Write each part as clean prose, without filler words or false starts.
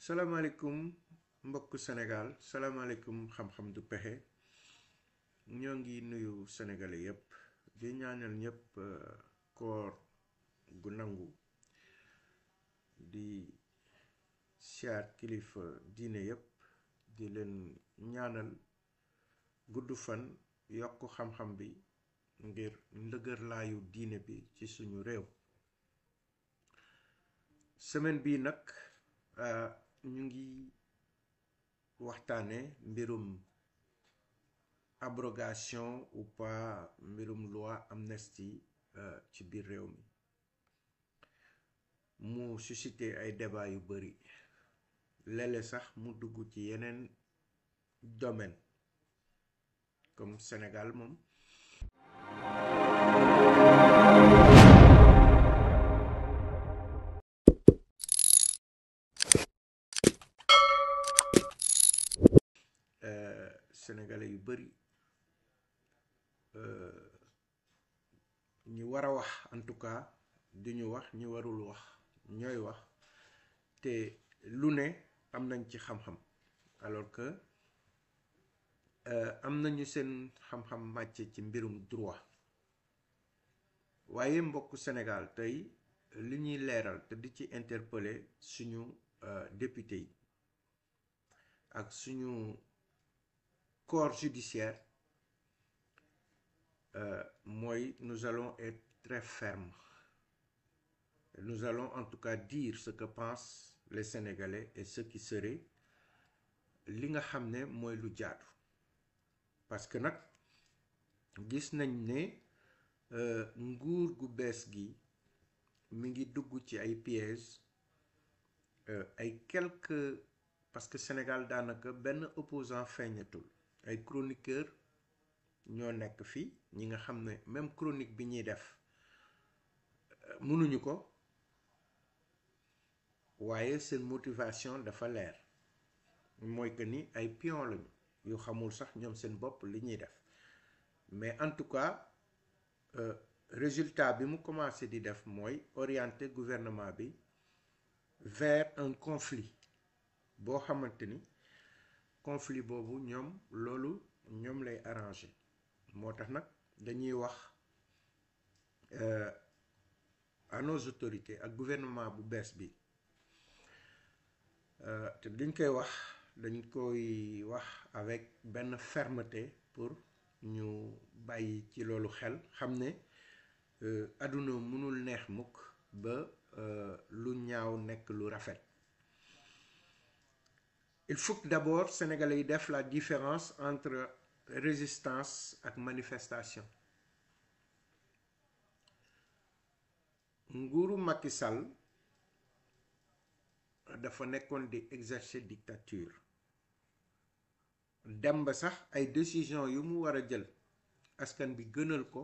salaamaaleykum mbokk Sénégal salaamaaleykum xam-xam du pexe ñoo ngi nuyu sénégalais yépp di ñaanal ñépp koor gu nangu di siyaar kilifa diine yépp di leen ñaanal gudd fan yokk xam-xam bi ngir ndëgër laayu diine bi ci suñu réew semaine bi nag ñu ngi waxtaane mbirum abrogation ou pas mbirum loi amnistie ci biir réew mi mu suscité ay débat yu bari léeg-léeg sax mu dugg ci yeneen domaine comme Sénégal moom sénégalais yu bari ñi war a wax en tout cas duñu wax ñi warul wax ñooy wax te lu ne am nañ ci xam-xam alors que am nañu seen xam-xam màcc ci mbirum droit waaye mbokku Sénégal tey li ñuy leeral te di ci interpeller suñu député yi ak suñu corps judiciaire moi, nous allons être très fermes. Nous allons en tout cas dire ce que pensent les Sénégalais et ce qui serait li nga xam ne mooy lu jaadu parce que nag gis nañ ne nguur gu bees gi mi ngi dugg ci ay pièges ay quelques parce que Sénégal daanaka benn opposant feeñatul ay chroniqueur ñoo nekk fii ñi nga xam ne même chronique bi ñuy def mënuñu ko waaye seen motivation dafa leer mooy que ni ay pion lañu yu xamul sax ñoom seen bopp li ñuy def mais en tout cas résultat bi mu commencé di def mooy orienter gouvernement bi vers un conflit boo xamante ni conflit boobu loolu ñoom lay arranger moo tax nag dañuy wax à nos autorités ak gouvernement bu bees bi te dañ koy wax avec benn fermeté pour ñu bàyyi ci loolu xel xam ne àdduna mënul neex mukk ba lu ñaaw nekk lu rafet. Il faut que d'abord Sénégalais yi def la différence entre résistance ak manifestation nguuru Macky Sall dafa nekkoon di exercer dictature dem ba sax ay décision yu mu war a jël askan bi gënal ko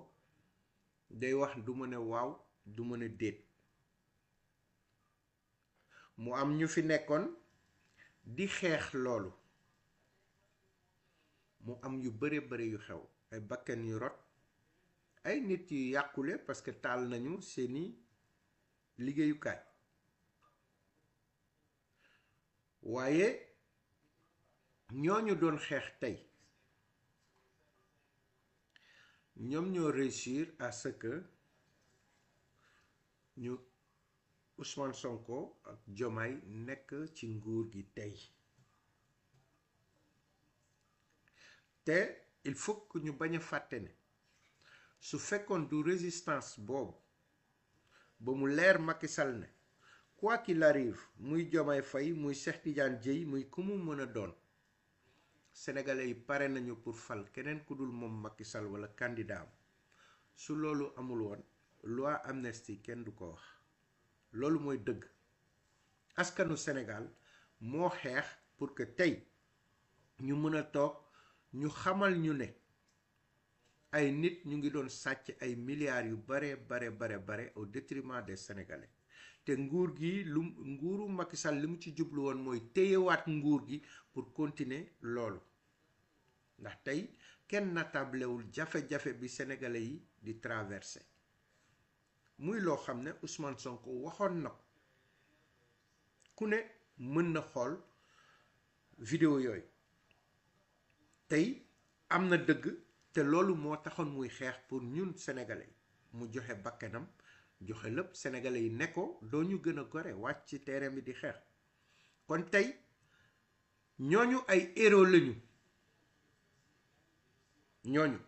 day wax du ma ne waaw du ma ne déet mu am ñu fi nekkoon di xeex loolu mu am yu bare yu xew ay bakkan yu rot ay nit yu yàqule parce que taal nañu seeni liggéeyukaay waaye ñooñu doon xeex tey ñoom ñoo réussir à ce que ñu Ousmane Sonko ak Diomaye nekk ci nguur gi tey te il faut que ñu bañ a fàtte ne su fekkoon du résistance boobu ba mu leer Macky Sall ne quoi qu'il arrive muy Diomaye Faye muy Cheikh Tidiane Dièye muy ku mu mën a doon sénégalais yi pare nañu pour fal keneen ku dul moom Macky Sall wala candidat am su loolu amul woon loi amnistie kenn du ko wax loolu mooy dëgg askanu Sénégal moo xeex pour que tey ñu mën a toog ñu xamal ñu ne ay nit ñu ngi doon sàcc ay milliards yu bare au détriment des Sénégalais te nguuru Macky Sall li mu ci jublu woon mooy téyewaat nguur gi pour continuer loolu ndax tey kenn natablewul jafe-jafe bi Sénégalais yi di traverser muy loo xam ne Ousmane Sonko waxoon na ko ku ne mën na xool vidéo yooyu tey am na dëgg te loolu moo taxoon muy xeex pour ñun sénégalais mu joxe bakkanam joxe lépp sénégalais yi ne ko doo ñu gën a gore wàcc ci terrain bi di xeex kon tey ñooñu ay héros lañu ñooñu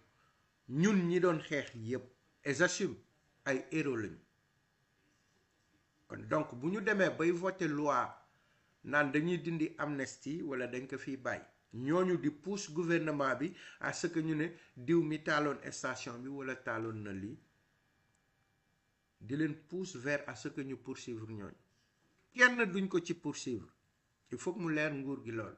ñun ñi doon xeex yépp et j'assume ay héros lañu kon donc bu ñu demee bay voter loi naan dañuy dindi amnistie wala dañ ko fiy bàyyi ñooñu di pousse gouvernement bi à ce que ñu ne diw mi taaloon station bi wala taaloon na lii di leen pousse vers à ce que ñu poursuivre ñooñu kenn duñ ko ci poursuivre il faut que mu leer nguur gi lool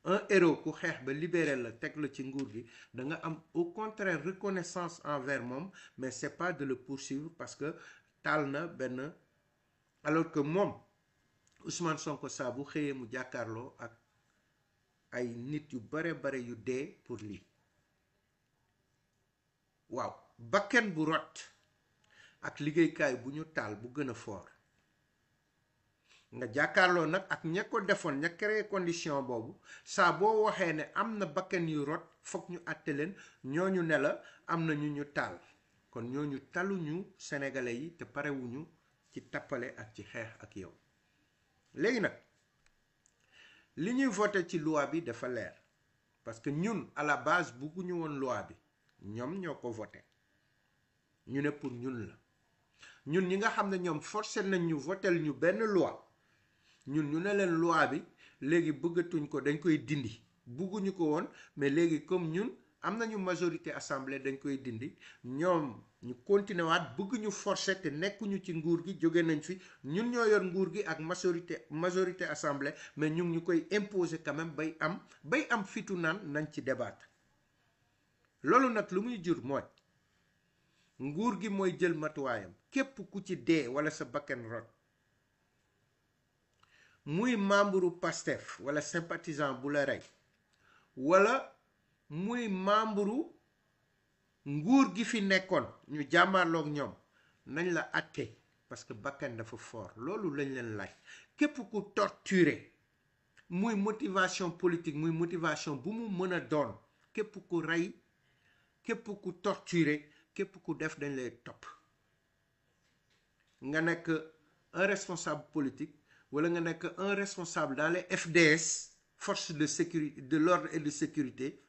un héros ku xeex ba libérer la teg la ci nguur gi da nga am au contraire reconnaissance envers moom mais c'est pas de le poursuivre parce que taal na benn alors que moom Ousmane Sonko saa bu xëyee mu jàkkaarloo ak ay nit yu bare yu dee pour lii waaw bakken bu rot ak liggéeykaay bu ñu taal bu gën a fort nga jàkkaarloo nag ak ña ko defoon ña créé condition boobu saa boo waxee ne am na bakken yu rot foog ñu àtte leen ñooñu ne la am na ñu taal kon ñooñu taluñu sénégalais yi te parewuñu ci tappale ak ci xeex ak yow léegi nag li ñuy voté ci loi bi dafa leer parce que ñun à la base bugguñu woon loi bi ñoom ñoo ko voté ñu ne pour ñun la ñun ñi nga xam ne ñoom forcé nañ ñu votel ñu benn loi ñun ñu ne leen loi bi léegi bëggatuñ ko dañ koy dindi bugguñu ko woon mais léegi comme ñun am nañu majorité assemblée dañ koy dindi ñoom ñu continuer waat bëgg ñu forcer te nekkuñu ci nguur gi jóge nañ fi ñun ñoo yor nguur gi ak majorité assemblée mais ñu ngi ñu koy imposer quand même bay am fitu naan nañ ci débattre loolu nag lu muy jur mooy nguur gi mooy jël matuwaayam képp ku ci dee wala sa bakkan rot muy membre Pastef wala sympathisant bu la rey wala muy membre nguur gi fi nekkoon ñu jàmmarloog ñoom nañ la àtte parce que bakkan dafa fort loolu lañ leen laaj képp ku torturer muy motivation politique muy motivation bu mu mën a doon képp ku rey képp ku torturer képp ku def dañ lay topp nga nekk un responsable politique wala nga nekk un responsable dans les FDS forces de sécurité de l'ordre et de sécurité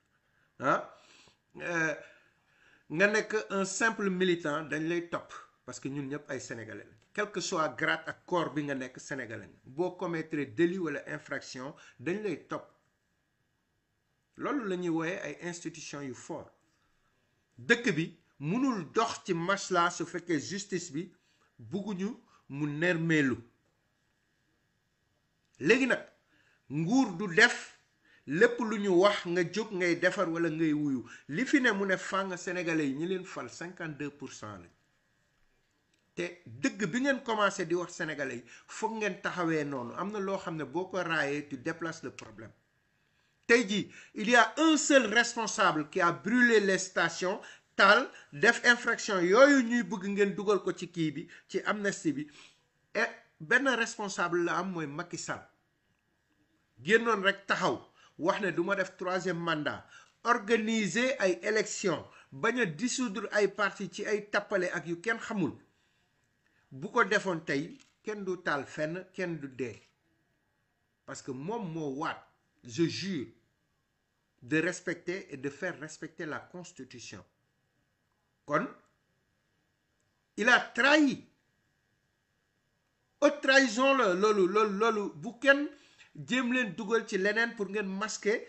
nga nekk un simple militant dañ lay topp parce que ñun ñëpp ay sénégalais la quel que soit grade ak corps bi nga nekk sénégalais nga boo commettre délit wala infraction dañ lay topp loolu la ñuy wooye ay institutions yu fort dëkk bi mënul dox ci masla su fekkee justice bi bugguñu mu nermeelu léegi nag nguur du def lépp lu ñu wax nga jóg ngay defar wala ngay wuyu li fi ne mu ne fàng sénégalais yi ñi leen fal 52% la te dëgg bi ngeen commencé di wax sénégalais yi foog ngeen taxawee noonu am na loo xam ne boo ko raayee tu déplaces le problème tey jii il y a un seul responsable qui a brûlé les stations taal def infraction yooyu ñuy bëgg ngeen dugal ko ci kii bi ci amnistie bi et benn responsable la am mooy Macky Sall génnoon rek taxaw wax ne du ma def 3e mandat organiser ay élections bañ a dissoudre ay parti ci ay tappale ak yu kenn xamul bu ko defoon tey kenn du taal fenn kenn du dee parce que moom moo waat je jure de respecter et de faire respecter la constitution kon il a trahi haute trahison la loolu bu kenn jéem leen dugal ci leneen pour ngeen masquer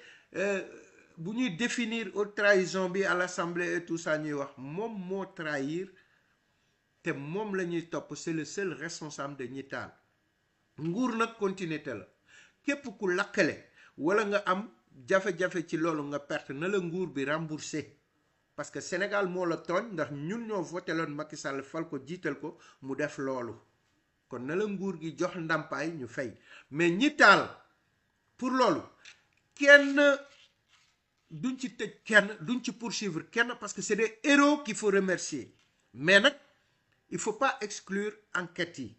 bu ñuy définir haute trahison bi à l'assemblée et tout ça ñuy wax moom moo trahir te moom la ñuy topp c'est le seul responsable de ñi taal nguur nag continuité la képp ku lakkale wala nga am jafe-jafe ci loolu nga perte na la nguur bi remboursé parce que Sénégal moo la tooñ ndax ñun ñoo voté loon Macky Sall fal ko jiital ko mu def loolu kon na la nguur gi jox ndàmpaay ñu fay mais ñi taal pour loolu kenn duñ ci tëj kenn duñ ci poursuivre kenn parce que c'est des héros qu'il faut remercier mais nag il faut pas exclure enquête yi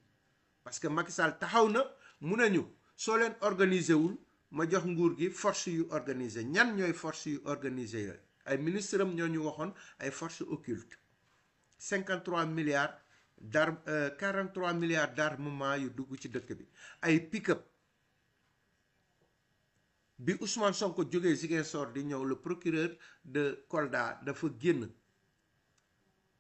parce que Macky Sall taxaw na mun nañu soo leen organisé wul ma jox nguur gi force yu organisé ñan ñooy force yu organisé yooyu ay ministre am ñoo ñu waxoon ay force occulte 53 milliards 43 milliards d'armement yu dugg ci dëkk bi ay pick-up bi Ousmane Sonko jógee Ziguinchor di ñëw le procureur de Kolda dafa génn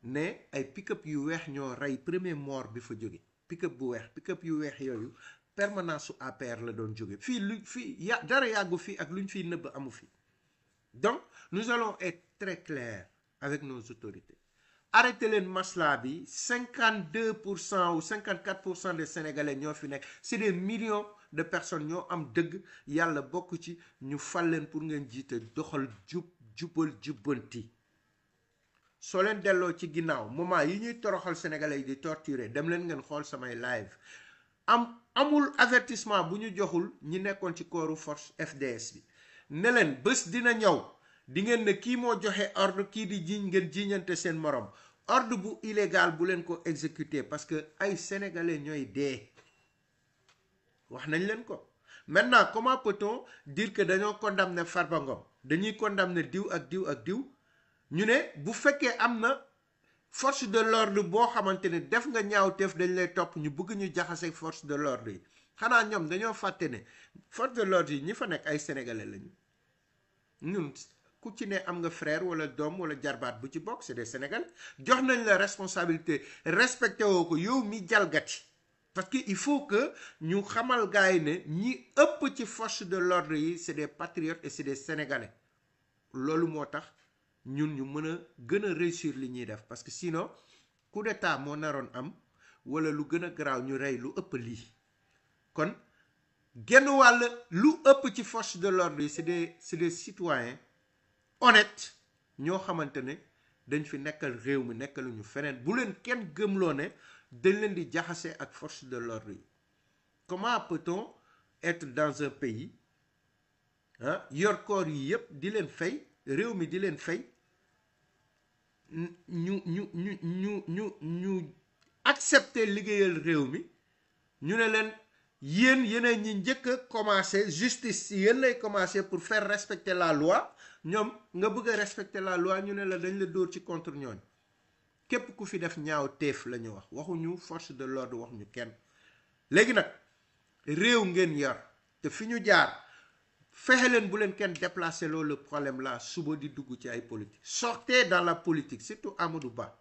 ne ay pick-up yu weex ñoo rey premier mort bi fa jóge pick-up bu weex pick-up yu weex yooyu permanence su APR la doon jóge fii lu fii dara yàggu fii ak lu ñu fiy nëbb amu fi donc nous allons être très clairs avec nos autorités arrêtez leen masla bi 52% ou 54% des Sénégalais ñoo fi nekk c'est des millions de personnes ñoo am dëgg yàlla bokk ci ñu fal leen pour ngeen jiite doxal jubbanti soo leen delloo ci ginnaaw moment yi ñuy toroxal Sénégalais yi di torturer dem leen ngeen xool samay live amul avertissement bu ñu joxul ñi nekkoon ci kooru force FDS bi ne leen bés dina ñëw di ngeen ne kii moo joxe ordre kii di jiiñ ngeen jiiñante seen morom ordre bu illégal bu leen ko exécuter parce que ay Sénégalais ñooy dee wax nañ leen ko maintenant comment peut-on dire que dañoo condamner Farba Ngom dañuy condamner diw ak diw ak diw ñu ne bu fekkee am na force de l'ordre boo xamante ne def nga ñaawteef dañ lay topp ñu bëgg ñu jaxase force de l'ordre yi xanaa ñoom dañoo fàtte ne force de l'ordre yi ñi fa nekk ay Sénégalais lañu ñun ku ci ne am nga frère wala doom wala jarbaat bu ci bokk c'est des Sénégalais jox nañ la responsabilité respecté woo ko yow mi jalgati parce que il faut que ñu xamal gars yi ne ñi ëpp ci force de l'ordre yi c'est des patriotes et c'est des Sénégalais loolu moo tax ñun ñu mën a gën a réussir li ñuy def parce que sinon coup d'état moo naroon am wala lu gën a garaaw ñu rey lu ëpp lii kon genn wàll lu ëpp ci force de l'ordre yi c'est des citoyens honnêtes ñoo xamante ne dañ fi nekkal réew mi nekkaluñu feneen bu leen kenn gëmloo ne dañ leen di jaxase ak force de l'ordre yi comment peut-on être dans un pays yor koor yi yépp di leen fay réew mi di leen fay ñu accepter liggéeyal réew mi ñu ne leen yéen ñi njëkk a commencé justice si yéen lay commencé pour faire respecter la loi ñoom nga bëgg a respecter la loi ñu ne la dañ la dóor ci contre ñooñ képp ku fi def ñaaw teef la ñu wax waxuñu force de l'ordre waxuñu kenn léegi nag réew ngeen yor te fi ñu jaar fexe leen bu leen kenn déplacer loolu le problème là suba di dugg ci ay politique sortez dans la politique surtout Amadou Ba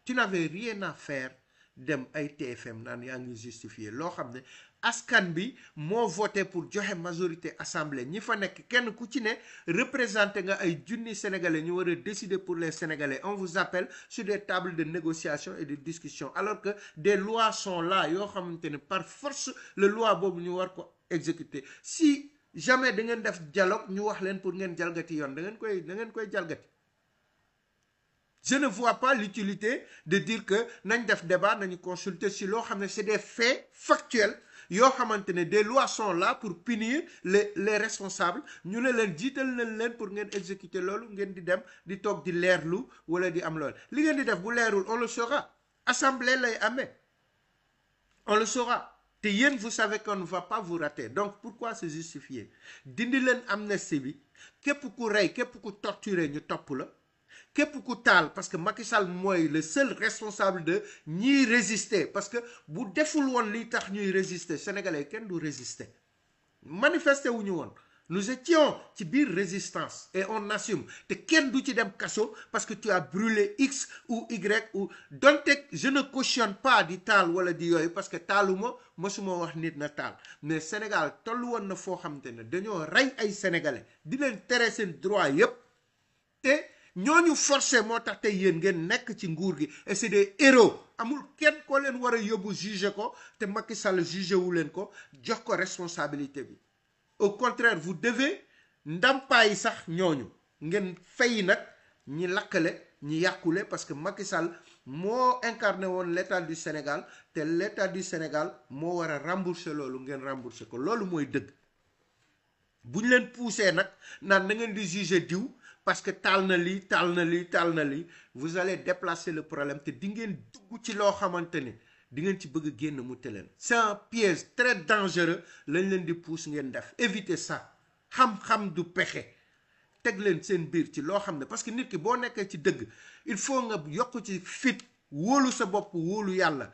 tu n'avais rien à faire dem ay TFM naan yaa ngi justifier loo xam ne askan bi moo voté pour joxe majorité assemblée ñi fa nekk kenn ku ci ne représenté nga ay junni sénégalais ñu war a décider pour les sénégalais on vous appelle sur des tables de négociation et de discussion alors que des lois sont là yoo xamante ne par force le loi boobu ñu war ko exécuter si jamais da ngeen def dialogue ñu wax leen pour ngeen jalgati yoon da ngeen koy jalgati. Je ne vois pas l'utilité de dire que nañ def débat nañu consulter si loo xam ne c'est des faits factuels yoo xamante ne des lois sont là pour punir les responsables ñu ne leen jiital nañ leen pour ngeen exécuter loolu ngeen di dem di toog di leerlu wala di am loolu li ngeen di def bu leerul on le saura assemblée lay amee on le saura te yéen vous savez qu'on ne va pas vous rater donc pourquoi se justifier dindi leen amnistie bi képp ku rey képp ku torturer ñu topp la képp ku taal parce que Macky Sall mooy le seul responsable de ñiy résister parce que bu deful woon li tax ñuy résister sénégalais kenn du résister manifester wu ñu woon nous étions ci biir résistance et on assume te kenn du ci dem kaso parce que tu as brûlé X ou Y ou donte je ne cautionne pas di taal wala di yooyu parce que taaluma mosuma wax nit na taal mais Sénégal tollu woon na foo xamante ne dañoo rey ay sénégalais di leen tere seen droit yépp te ñooñu forcé moo tax tey yéen ngeen nekk ci nguur gi et c'est des héros amul kenn koo leen war a yóbbu juger ko te Macky Sall juger wu leen ko jox ko responsabilité bi au contraire vous devez ndàmpaay sax ñooñu ngeen fay nag ñi lakkale ñi yàqule parce que Macky Sall moo incarné woon l'état du Sénégal te l'état du Sénégal moo war a rembourser loolu ngeen rembourser ko loolu mooy dëgg bu ñu leen poussé nag naan na ngeen di juger diw parce que taal na lii vous allez déplacer le problème te di ngeen dugg ci loo xamante ni di ngeen ci bëgg génn mu teleen. C'est un piège très dangereux lañ leen di pousse ngeen def. Évitez ça. Xam-xam du pexe. Teg leen seen biir ci loo xam ne parce que nit ki boo nekkee ci dëgg il faut nga yokk ci fit wóolu sa bopp wóolu yàlla.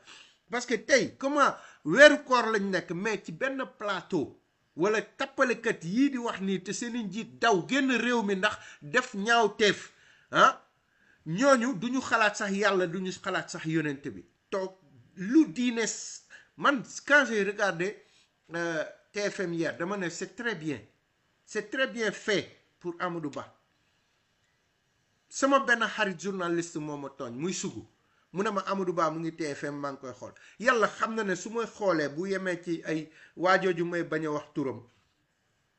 Parce que tey comment weeru koor lañ nekk mais ci benn plateau wala tappalekat yii di wax nii te seeni njiit daw génn réew mi ndax def ñaaw teef ñooñu duñu xalaat sax yàlla duñu xalaat sax yonent bi toog lu diine. Man quand j'ai regardé TFM hier dama ne c'est très bien fait pour Amadou Ba. Sama benn xarit journaliste moo ma tooñ muy sugu mu ne ma Amadou Ba mu ngi TFM maa ngi koy xool yàlla xam na ne su may xoolee bu yemee ci ay waajooju may bañ a wax turam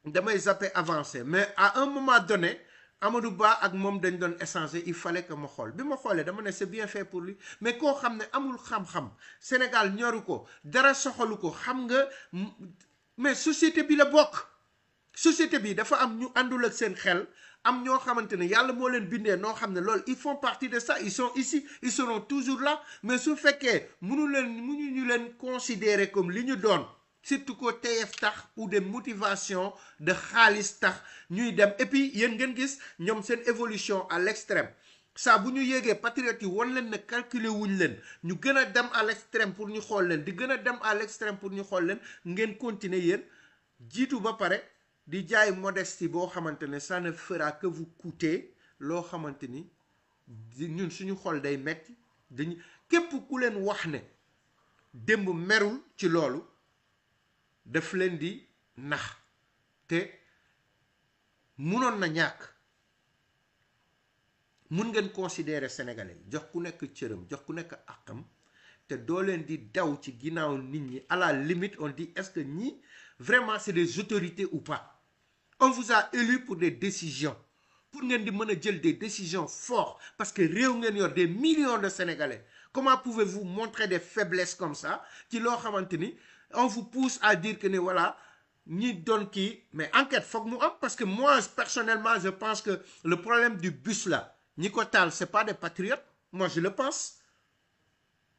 damay zapper avancé mais à un moment donné Amadou Ba ak moom dañ doon échanger il fallait que ma xool bi ma xoolee dama ne c'est bien fait pour lui mais koo xam ne amul xam-xam Sénégal ñoru ko dara soxalu ko xam nga mais société bi la bokk. Société bi dafa am ñu àndul ak seen xel am ñoo xamante ne yàlla moo leen bindee noo xam ne loolu ils font partie de ça ils sont ici ils seront toujours là mais su fekkee mënu ñu leen considérer comme li ñu doon surtout ko TF tax ou des motivations de xaalis tax ñuy dem et puis yéen ngeen gis ñoom seen évolution à l'extrême saa bu ñu yéegee patriotes yi won leen ne calculer wuñ leen ñu gën a dem à l'extrême pour ñu xool leen di gën a dem à l'extrême pour ñu xool leen ngeen continuer yéen jiitu ba pare di jaay modestie boo xamante ne ça ne fera que vous coûter loo xamante ni ñun suñu xol day metti dañu képp ku leen wax ne démb merul ci loolu daf leen di nax te munoon na ñàkk. Mun ngeen considérer sénégalais jox ku nekk cëram jox ku nekk àqam te doo leen di daw ci ginnaaw nit ñi à la limite on dit est-ce que ñi vraiment c'est des autorités ou pas. On vous a élu pour des décisions pour ngeen di mën a jël des décisions fortes parce que réew ngeen yor des millions de Sénégalais. Comment pouvez-vous montrer des faiblesses comme ça ci loo xamante ni on vous pousse à dire que ne voilà ñi doon kii mais enquête foog mu am parce que moi personnellement je pense que le problème du bus là ñi ko taal c'est pas des patriotes. Moi je le pense.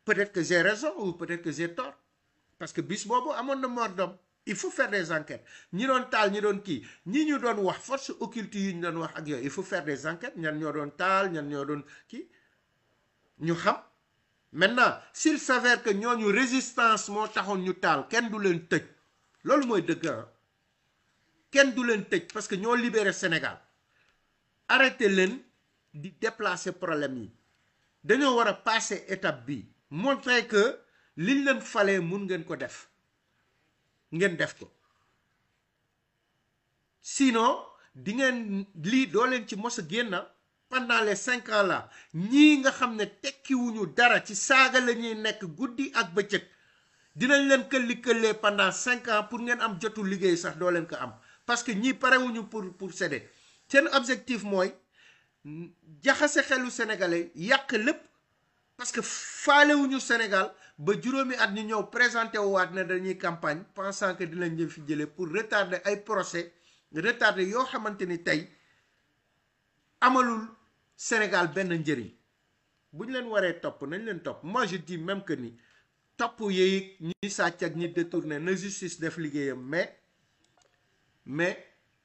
Peut-être que j'ai raison ou peut-être que j'ai tort parce que bus boobu amoon na mort d'homme. Il faut faire des enquêtes ñi doon taal ñi doon kii ñi ñu doon wax force occulte yi ñu doon wax ak yooyu il faut faire des enquêtes ñan ñoo doon taal ñan ñoo doon kii ñu xam. Maintenant s'il s'avère que ñooñu résistance moo taxoon ñu taal kenn du leen tëj loolu mooy dëgg kenn du leen tëj parce que ñoo libéré Sénégal. Arrêtez leen di déplacer problème yi dañoo war a passer étape bi montrer que liñ leen falee mun ngeen ko def. Ngeen def ko sinon di ngeen lii doo leen ci mos a génn pendant les 5 ans là ñii nga xam ne tekkiwuñu dara ci saaga la ñuy nekk guddi ak bëccëg dinañ leen këlli-këllee pendant 5 ans pour ngeen am jotu liggéey sax doo leen ko am parce que ñii parewuñu pour céder. Seen objectif mooy jaxase xelu sénégalais yàq lépp parce que faalewuñu Sénégal ba juróomi at ñu ñëw présenté waat ne dañuy campagne pensant que dinañ leen fi jëlee pour retarder ay procès retarder yoo xamante ni tey amalul Sénégal benn njëriñ. bu ñu leen waree topp nañ leen topp. Moi je dis même que ni topp yooyu ñi sàcc ak ñi détourné na justice def liggéeyam mais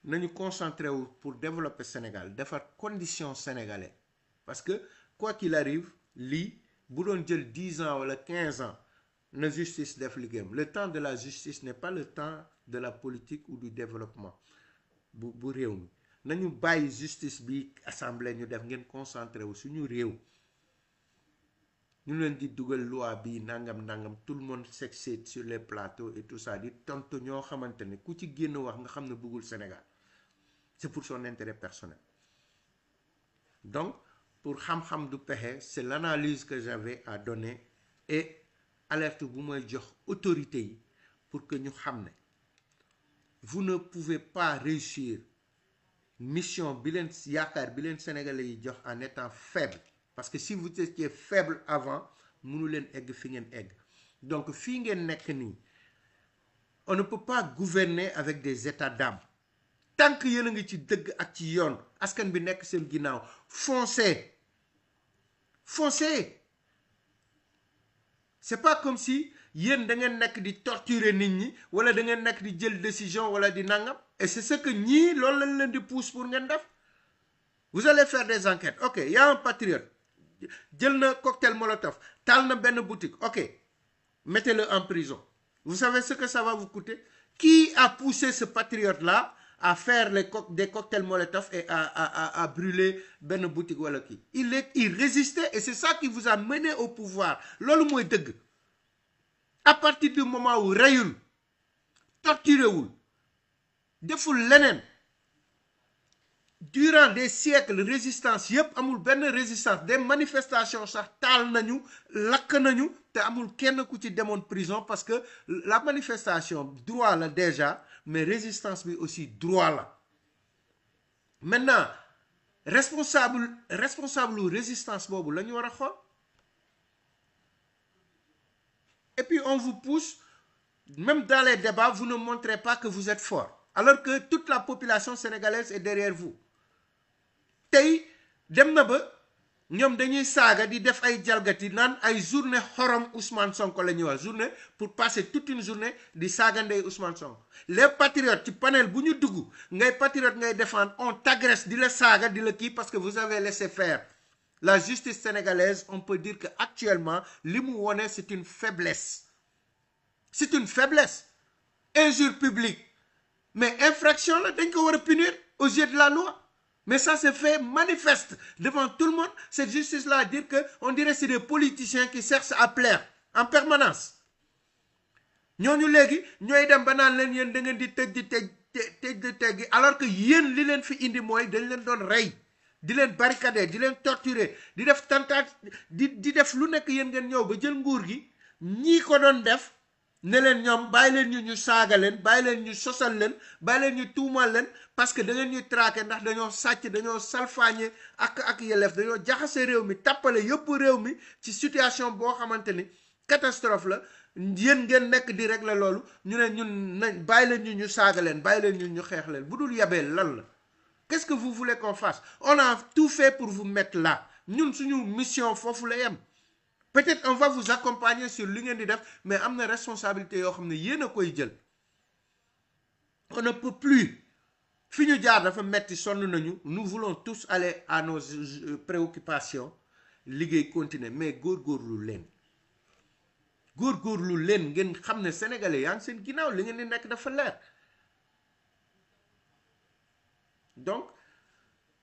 nañu concentré wu pour développer Sénégal defar condition sénégalais parce que quoi qu'il arrive lii bu doon jël 10 ans wala 15 ans na justice def liggéeyam. Le temps de la justice n'est pas le temps de la politique ou du développement bu réew mi. Nañu bàyyi justice bi assemblée ñu def ngeen concentré wu suñu réew. Ñu leen di dugal loi bi nangam tout le monde s'excite sur les plateaux et tout ça di tontu ñoo xamante ne ku ci génn wax nga xam ne bëggul Sénégal. C'est pour son intérêt personnel. Donc pour xam-xam du pexe c'est l'analyse que j'avais à donner et alerte bu may jox autorité yi pour que ñu xam ne vous ne pouvez pas réussir mission bi leen yaakaar bi leen sénégalais yi jox en étant faible parce que si vous étiez faible avant mënu leen egg fi ngeen egg. Donc fii ngeen nekk nii on ne peut pas gouverner avec des états d'âme tant que yéen a ngi ci dëgg ak ci yoon askan bi nekk seen ginnaaw foncez c'est pas comme si yéen da ngeen nekk di torturer nit ñi wala da ngeen nekk di jël décision wala di nangam. Et c'est ce que ñii loolu lañ leen di pousse pour ngeen def. Vous allez faire des enquêtes. Ok, il y a un patriote jël na cocktail molotov taal na benn boutique. Ok, mettez-le en prison. Vous savez ce que ça va vous coûter? Qui a poussé ce patriote-là à faire des cocktails molotov et à brûler benn boutique wala kii? Il résistait et c'est ça qui vous a mené au pouvoir. Loolu mooy dëgg. À partir du moment où reyul torturé wul deful leneen durant des siècles résistance yépp amul benn résistance, des manifestations sax taal nañu lakk nañu te amul kenn ku ci demoon prison parce que la manifestation droit la déjà, mais résistance bi aussi droit la. Maintenant responsable résistance boobu la ñu war a xool. Et puis on vous pousse, même dans les débats, vous ne montrez pas que vous êtes fort, alors que toute la population sénégalaise est derrière vous. Tey dem na ba ñoom dañuy saaga di def ay jalgati naan ay journée xorom Ousmane Sonko la ñuy wax, journée pour passer toute une journée di saaga ndey Ousmane Sonko. Les patriotes ci panel bu ñu dugg ngay patriote ngay défendre, on t'agresse di la saaga di la kii parce que vous avez laissé faire. La justice sénégalaise, on peut dire que actuellement li mu wone c'est une faiblesse. C'est une faiblesse. Injure publique. Mais infraction là, dañ ko war a punir aux yeux de la loi. Mais ça se fait manifeste devant tout le monde. Cette justice-là à dire que on dirait c'est des politiciens qui cherchent à plaire en permanence. Ñooñu léegi ñooy dem ba naan leen yéen da ngeen di tëj alors que yéen li leen fi indi mooy dañ leen doon rey. Di leen barricader di leen torturer di def di def lu nekk yéen ngeen ñëw ba jël nguur gi ñii ko doon def ne leen ñoom bàyyi leen ñu saaga leen, bàyyi leen ñu sosal leen, bàyyi leen ñu tuumal leen parce que da ngeen ñuy traquer ndax dañoo sàcc, dañoo salfaañe ak yelleef, dañoo jaxase réew mi tappale yëpp réew mi ci situation boo xamante ni catastrophe la. Yéen ngeen nekk di régler loolu ñu ne ñun nañ bàyyi leen ñu saaga leen, bàyyi leen ñu xeex leen. Bu dul yabeel lan la? Qu'est-ce que vous voulez qu'on fasse? On a tout fait pour vous mettre là. Ñun suñu mission foofu la yem. Peut-être on va vous accompagner sur li ngeen di def, mais am na responsabilité yoo xam ne yéen a koy jël. On ne peut plus. Fi ñu jaar dafa metti, sonn nañu. Nous voulons tous aller à nos préoccupations. Liggéey continuer, mais góorgóorlu leen. Góorgóorlu leen ngeen xam ne sénégalais yaa ngi seen ginnaaw li ngeen di nekk dafa leer. Donc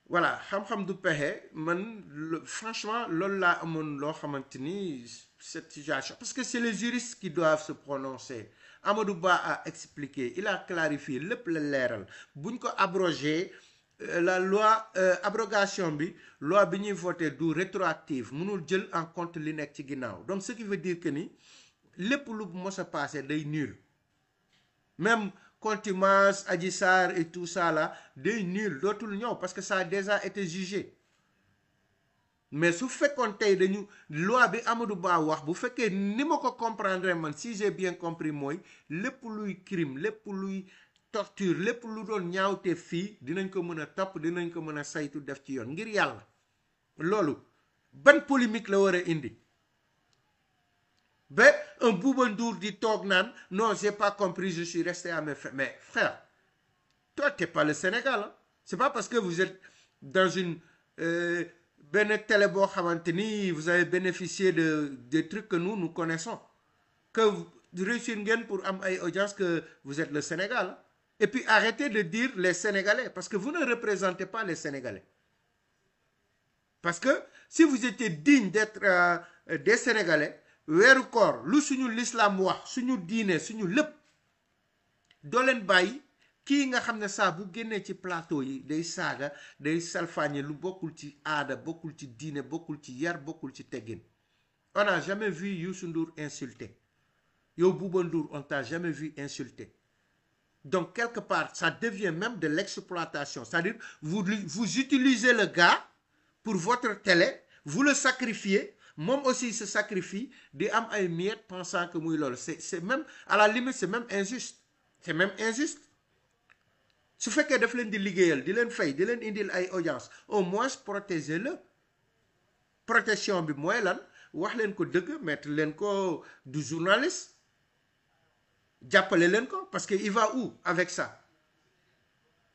voilà, xam-xam du pexe man franchement loolu laa amoon loo xamante ni cette situation, parce que c'est les juristes qui doivent se prononcer. Amadou Ba a expliqué, il a clarifié lépp la leeral. buñ ko abrogé la loi abrogation bi loi bi ñuy voté du rétroactive, mënul jël en compte li nekk ci ginnaaw. Donc ce qui veut dire que ni lépp lu mos a passé day nul. Même contumace, Adji Sarr et tout ça là, day nul dootul ñëw parce que ça a déjà été jugé. Mais su fekkoon tey dañu loi bi Amadou Ba wax, bu fekkee ni ma ko comprendre man, si j'ai bien compris, mooy lépp luy crime, lépp luy torture, lépp lu doon ñaawte fii dinañ ko mën a topp, dinañ ko mën a saytu def ci yoon. Ngir yàlla loolu ban polémique la war a indi ba un Bouba Ndour di toog naan non j'ai pas compris, je suis resté à mes faits. Mais frère, toi t'es pas le Sénégal, hein? C'est pas parce que vous êtes dans une benn télé boo xamante ni vous avez bénéficié de des trucs que nous connaissons que réussir ngeen pour am ay audience que vous êtes le Sénégal, hein? Et puis arrêtez de dire les Sénégalais, parce que vous ne représentez pas les Sénégalais. Parce que si vous étiez digne d'être des Sénégalais, weeru koor lu suñu l'islam wax, suñu diine, suñu lépp doo leen bàyyi kii nga xam ne saa bu génnee ci plateau yi day saaga, day salfaañe lu bokkul ci aada, bokkul ci diine, bokkul ci yar, bokkul ci teggin. On n'a jamais vu Youssou Ndour insulté. Yow Bouba Ndour, on t'a jamais vu insulté. Donc quelque part ça devient même de l'exploitation, c'est-à-dire vous utilisez le gars pour votre télé, vous le sacrifiez, moom aussi se sacrifie di am ay miettes pensant que muy loolu. C'est même à la limite c'est même injuste. C'est même injuste. Su fekkee daf leen di liggéeyal, di leen fay, di leen indil ay audience, au moins protégez-le. Protection bi mooy lan? wax leen ko dëgg mettre leen ko du journaliste jàppale leen ko parce que il va où avec ça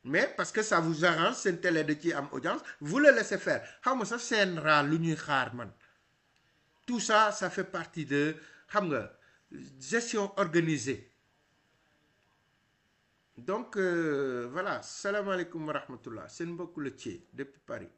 mais parce que ça vous arrange seen télé de ci am audience vous le laissez faire xam nga sax seen raa lu ñuy xaar man tout ça ça fait partie de xam nga gestion organisée donc voilà salaamaaleykum wa rahmatullah seen mbokk la ci depuis Paris